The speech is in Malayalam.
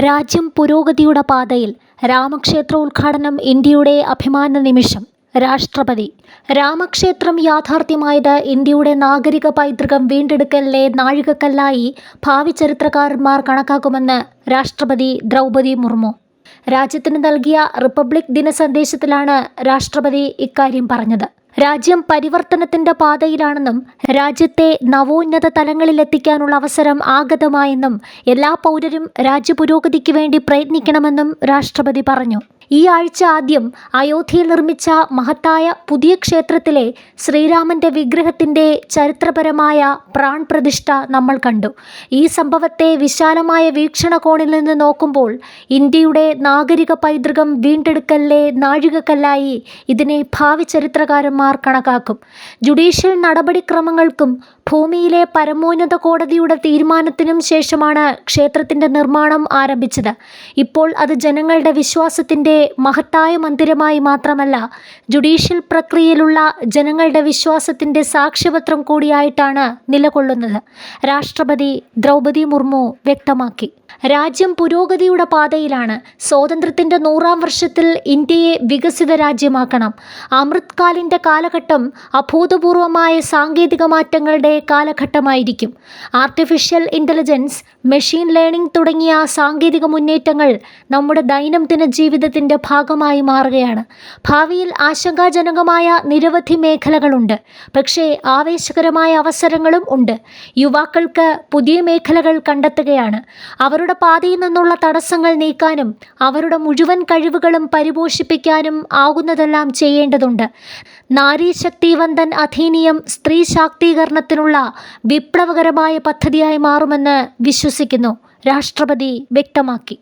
രാജ്യം പുരോഗതിയുടെ പാതയിൽ. രാമക്ഷേത്രോദ്ഘാടനം ഇന്ത്യയുടെ അഭിമാന നിമിഷം. രാഷ്ട്രപതി. രാമക്ഷേത്രം യാഥാർത്ഥ്യമായത് ഇന്ത്യയുടെ നാഗരിക പൈതൃകം വീണ്ടെടുക്കലിലെ നാഴികക്കല്ലായി ഭാവി ചരിത്രകാരന്മാർ കണക്കാക്കുമെന്ന് രാഷ്ട്രപതി ദ്രൗപദി മുർമു. രാജ്യത്തിന് നൽകിയ റിപ്പബ്ലിക് ദിന സന്ദേശത്തിലാണ് രാഷ്ട്രപതി ഇക്കാര്യം പറഞ്ഞത്. രാജ്യം പരിവർത്തനത്തിന്റെ പാതയിലാണെന്നും രാജ്യത്തെ നവോന്നത തലങ്ങളിലെത്തിക്കാനുള്ള അവസരം ആഗതമായെന്നും എല്ലാ പൗരരും രാജ്യപുരോഗതിക്ക് വേണ്ടി പ്രയത്നിക്കണമെന്നും രാഷ്ട്രപതി പറഞ്ഞു. ഈ ആഴ്ച ആദ്യം അയോധ്യയിൽ നിർമ്മിച്ച മഹത്തായ പുതിയ ക്ഷേത്രത്തിലെ ശ്രീരാമന്റെ വിഗ്രഹത്തിന്റെ ചരിത്രപരമായ പ്രാൺപ്രതിഷ്ഠ നമ്മൾ കണ്ടു. ഈ സംഭവത്തെ വിശാലമായ വീക്ഷണകോണിൽ നിന്ന് നോക്കുമ്പോൾ ഇന്ത്യയുടെ നാഗരിക പൈതൃകം വീണ്ടെടുക്കലിലെ നാഴികക്കല്ലായി ഇതിനെ ഭാവി ചരിത്രകാരന്മാർ കണക്കാക്കും. ജുഡീഷ്യൽ നടപടിക്രമങ്ങൾക്കും ഭൂമിയിലെ പരമോന്നത കോടതിയുടെ തീരുമാനത്തിനും ശേഷമാണ് ക്ഷേത്രത്തിന്റെ നിർമ്മാണം ആരംഭിച്ചത്. ഇപ്പോൾ അത് ജനങ്ങളുടെ വിശ്വാസത്തിന്റെ മഹത്തായ മന്ദിരമായി മാത്രമല്ല, ജുഡീഷ്യൽ പ്രക്രിയയിലുള്ള ജനങ്ങളുടെ വിശ്വാസത്തിന്റെ സാക്ഷ്യപത്രം കൂടിയായിട്ടാണ് നിലകൊള്ളുന്നത്. രാഷ്ട്രപതി ദ്രൗപദി മുർമു വ്യക്തമാക്കി. രാജ്യം പുരോഗതിയുടെ പാതയിലാണ്. സ്വാതന്ത്ര്യത്തിന്റെ 100-ാം വർഷത്തിൽ ഇന്ത്യയെ വികസിത രാജ്യമാക്കണം. അമൃത് കാലിന്റെ കാലഘട്ടം അഭൂതപൂർവമായ സാങ്കേതിക മാറ്റങ്ങളുടെ കാലഘട്ടമായിരിക്കും. ആർട്ടിഫിഷ്യൽ ഇന്റലിജൻസ്, മെഷീൻ ലേണിംഗ് തുടങ്ങിയ സാങ്കേതിക മുന്നേറ്റങ്ങൾ നമ്മുടെ ദൈനംദിന ജീവിതത്തിന്റെ ഭാഗമായി മാറുകയാണ്. ഭാവിയിൽ ആശങ്കാജനകമായ നിരവധി മേഖലകളുണ്ട്, പക്ഷേ ആവേശകരമായ അവസരങ്ങളും ഉണ്ട്. യുവാക്കൾക്ക് പുതിയ മേഖലകൾ കണ്ടെത്തുകയാണ്. അവരുടെ പാതയിൽ നിന്നുള്ള തടസ്സങ്ങൾ നീക്കാനും അവരുടെ മുഴുവൻ കഴിവുകളും പരിപോഷിപ്പിക്കാനും ആകുന്നതെല്ലാം ചെയ്യേണ്ടതുണ്ട്. നാരീശക്തി വന്ദൻ അധിനിയം സ്ത്രീ ശാക്തീകരണത്തിനുള്ള വിപ്ലവകരമായ പദ്ധതിയായി മാറുമെന്ന് വിശ്വസിക്കുന്നു, രാഷ്ട്രപതി വ്യക്തമാക്കി.